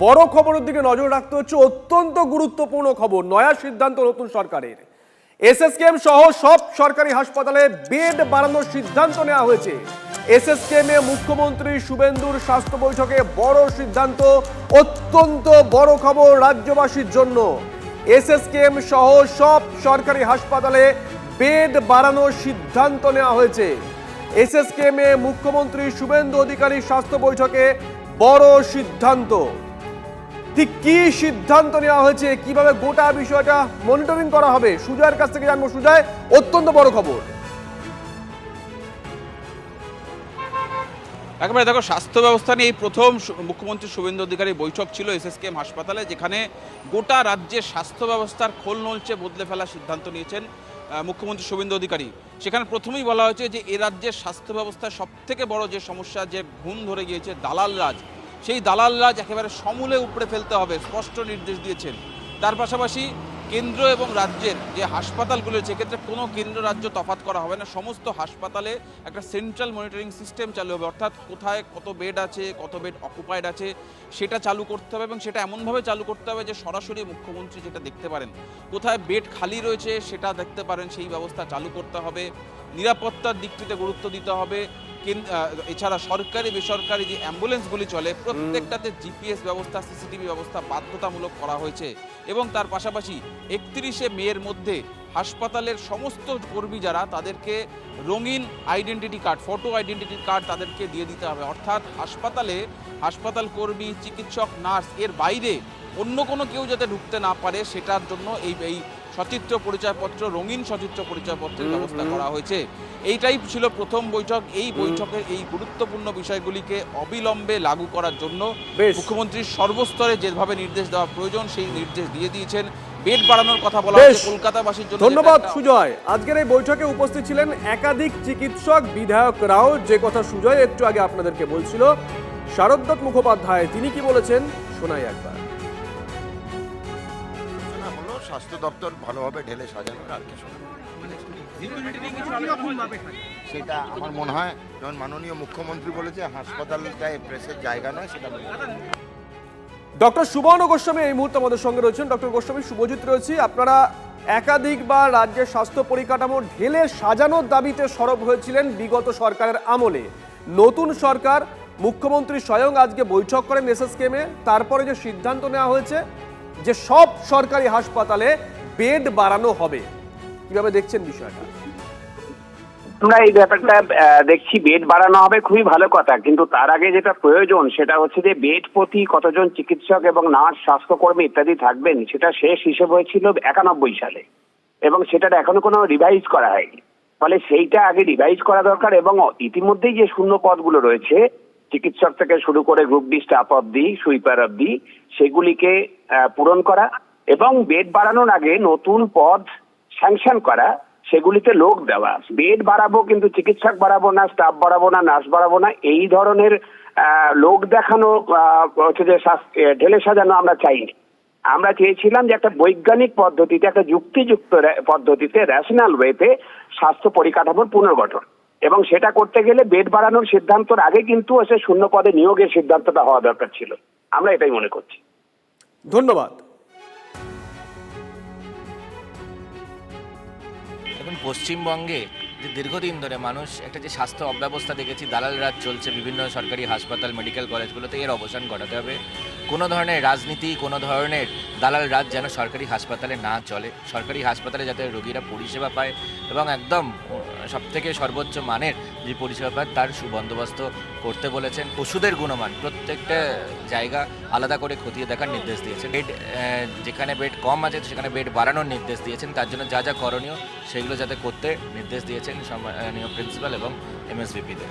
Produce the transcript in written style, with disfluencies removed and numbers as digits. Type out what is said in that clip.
বড় খবরের দিকে নজর রাখতে হচ্ছে। অত্যন্ত গুরুত্বপূর্ণ খবর, নয়া সিদ্ধান্ত নতুন সরকারের। এসএসকেএম সহ সব সরকারি হাসপাতালে বেড বাড়ানোর সিদ্ধান্ত নেওয়া হয়েছে। এসএসকেএম এ মুখ্যমন্ত্রী শুভেন্দুর স্বাস্থ্য বৈঠকে বড় সিদ্ধান্ত, অত্যন্ত বড় খবর রাজ্যবাসীর জন্য। এসএসকেএম সহ সব সরকারি হাসপাতালে বেড বাড়ানোর সিদ্ধান্ত নেওয়া হয়েছে। এসএসকেএম এ মুখ্যমন্ত্রী শুভেন্দু অধিকারীর স্বাস্থ্য বৈঠকে বড় সিদ্ধান্ত। ঠিক কি সিদ্ধান্ত নেওয়া হয়েছে, কিভাবে গোটা বিষয়টা মনিটরিং করা হবে, সুজয়ের কাছ থেকে জানবো। সুজয়, অত্যন্ত বড় খবর। একেবারে দেখো, স্বাস্থ্য ব্যবস্থা নিয়ে এই প্রথম মুখ্যমন্ত্রী শুভেন্দু অধিকারী বৈঠক ছিল এসএসকেএম হাসপাতালে, যেখানে গোটা রাজ্যের স্বাস্থ্য ব্যবস্থার খোল নলচে বদলে ফেলার সিদ্ধান্ত নিয়েছেন মুখ্যমন্ত্রী শুভেন্দু অধিকারী। সেখানে প্রথমেই বলা হয়েছে যে এ রাজ্যের স্বাস্থ্য ব্যবস্থার সবথেকে বড় যে সমস্যা, যে ঘুণ ধরে গিয়েছে দালাল রাজ, সেই দালাল রাজ একেবারে সমূলে উপড়ে ফেলতে হবে, স্পষ্ট নির্দেশ দিয়েছেন। তার পাশাপাশি কেন্দ্র এবং রাজ্যের যে হাসপাতালগুলো, সেক্ষেত্রে কোনো কেন্দ্র রাজ্য তফাৎ করা হবে না। সমস্ত হাসপাতালে একটা সেন্ট্রাল মনিটরিং সিস্টেম চালু হবে, অর্থাৎ কোথায় কত বেড আছে, কত বেড অকুপাইড আছে সেটা চালু করতে হবে, এবং সেটা এমনভাবে চালু করতে হবে যে সরাসরি মুখ্যমন্ত্রী যেটা দেখতে পারেন। কোথায় বেড খালি রয়েছে সেটা দেখতে পারেন, সেই ব্যবস্থা চালু করতে হবে। নিরাপত্তার দিকটিতে গুরুত্ব দিতে হবে। এছাড়া সরকারি বেসরকারি যে অ্যাম্বুলেন্সগুলি চলে, প্রত্যেকটাতে জিপিএস ব্যবস্থা, সিসিটিভি ব্যবস্থা বাধ্যতামূলক করা হয়েছে। এবং তার পাশাপাশি 31শে মের মধ্যে হাসপাতালের সমস্ত কর্মী যারা, তাদেরকে রঙিন identity card, photo identity card তাদেরকে দিয়ে দিতে হবে। অর্থাৎ হাসপাতাল কর্মী, চিকিৎসক, নার্স এর বাইরে অন্য কোনো কেউ যাতে ঢুকতে না পারে, সেটার জন্য এই সচিত্র পরিচয়পত্র, রঙিন সচিত্র পরিচয়পত্রের ব্যবস্থা করা হয়েছে। এইটাই ছিল প্রথম বৈঠক। এই বৈঠকের এই গুরুত্বপূর্ণ বিষয়গুলিকে অবিলম্বে লাগু করার জন্য মুখ্যমন্ত্রীর সর্বস্তরে যেভাবে নির্দেশ দেওয়া প্রয়োজন, সেই নির্দেশ দিয়ে দিয়েছেন। বেড বাড়ানোর কথা বলা হয়েছে কলকাতাবাসীর জন্য। ধন্যবাদ সুজয়। আজকের এই বৈঠকে উপস্থিত ছিলেন একাধিক চিকিৎসক, বিধায়করাও। যে কথা সুজয় একটু আগে আপনাদেরকে বলছিল, শারদত্ত মুখোপাধ্যায় তিনি কি বলেছেন শোনাই একবার। স্বাস্থ্য দপ্তর ভালোভাবে ঢেলে সাজানো, আর কিছু সেটা আমার মনে হয়, যেমন মাননীয় মুখ্যমন্ত্রী বলেছে হাসপাতালটায় প্রেসের জায়গা নয়, সেটা ডক্টর সুবর্ণ গোস্বামী এই মুহূর্তে আমাদের সঙ্গে রয়েছেন। ডক্টর গোস্বামী, শুভজিৎ রয়েছি। আপনারা একাধিকবার রাজ্যের স্বাস্থ্য পরিকাঠামো ঢেলে সাজানোর দাবিতে সরব হয়েছিলেন বিগত সরকারের আমলে। নতুন সরকার, মুখ্যমন্ত্রী স্বয়ং আজকে বৈঠক করেন এসএসকেএমে। তারপরে যে সিদ্ধান্ত নেওয়া হয়েছে যে সব সরকারি হাসপাতালে বেড বাড়ানো হবে, কিভাবে দেখছেন বিষয়টা? আমরা এই ব্যাপারটা দেখছি, বেড বাড়ানো হবে, খুবই ভালো কথা। কিন্তু তার আগে যেটা প্রয়োজন সেটা হচ্ছে যে বেড প্রতি কতজন চিকিৎসক এবং নার্স, স্বাস্থ্যকর্মী ইত্যাদি থাকবেন, সেটা শেষ হিসেব হয়েছিল 91 সালে, এবং সেটার এখনো কোনো রিভাইজ করা হয়নি। ফলে সেইটা আগে রিভাইজ করা দরকার, এবং ইতিমধ্যেই যে শূন্য পদগুলো রয়েছে, চিকিৎসক থেকে শুরু করে গ্রুপ ডি স্টাফ অবধি, সুইপার অবধি, সেগুলিকে পূরণ করা, এবং বেড বাড়ানোর আগে নতুন পদ স্যাংশন করা, সেগুলিতে লোক দেওয়া। বেড বাড়াবো কিন্তু চিকিৎসক বাড়াবো না, স্টাফ বাড়াবো না, নার্স বাড়াবো না, এই ধরনের লোক দেখানো হচ্ছে যে ঢেলে সাজানো আমরা চাইনি। আমরা চেয়েছিলাম যে একটা বৈজ্ঞানিক পদ্ধতিতে, একটা যুক্তিযুক্ত পদ্ধতিতে, রেশনাল ওয়েতে স্বাস্থ্য পরিকাঠামোর পুনর্গঠন, এবং সেটা করতে গেলে বেড বাড়ানোর সিদ্ধান্তর আগে কিন্তু এসে শূন্য পদে নিয়োগের সিদ্ধান্তটা হওয়া দরকার ছিল। আমরা এটাই মনে করছি। ধন্যবাদ। এখন পশ্চিমবঙ্গে যে দীর্ঘদিন ধরে মানুষ একটা যে স্বাস্থ্য অব্যবস্থা দেখেছি, দালাল রাজ চলছে বিভিন্ন সরকারি হাসপাতাল, মেডিকেল কলেজগুলোতে, এর অবসান ঘটাতে হবে। কোনো ধরনের রাজনীতি, কোনো ধরনের দালাল রাজ যেন সরকারি হাসপাতালে না চলে। সরকারি হাসপাতালে যাতে রোগীরা পরিষেবা পায় এবং একদম সবথেকে সর্বোচ্চ মানের যে পরিষেবা পায় তার সুবন্দোবস্ত করতে বলেছেন। ওষুধের গুণমান প্রত্যেকটা জায়গা আলাদা করে খতিয়ে দেখার নির্দেশ দিয়েছেন। বেড যেখানে বেড কম আছে সেখানে বেড বাড়ানোর নির্দেশ দিয়েছেন। তার জন্য যা যা করণীয় সেগুলো যাতে করতে নির্দেশ দিয়েছেন সম্মানীয় প্রিন্সিপাল এবং এমএসভিপিদের।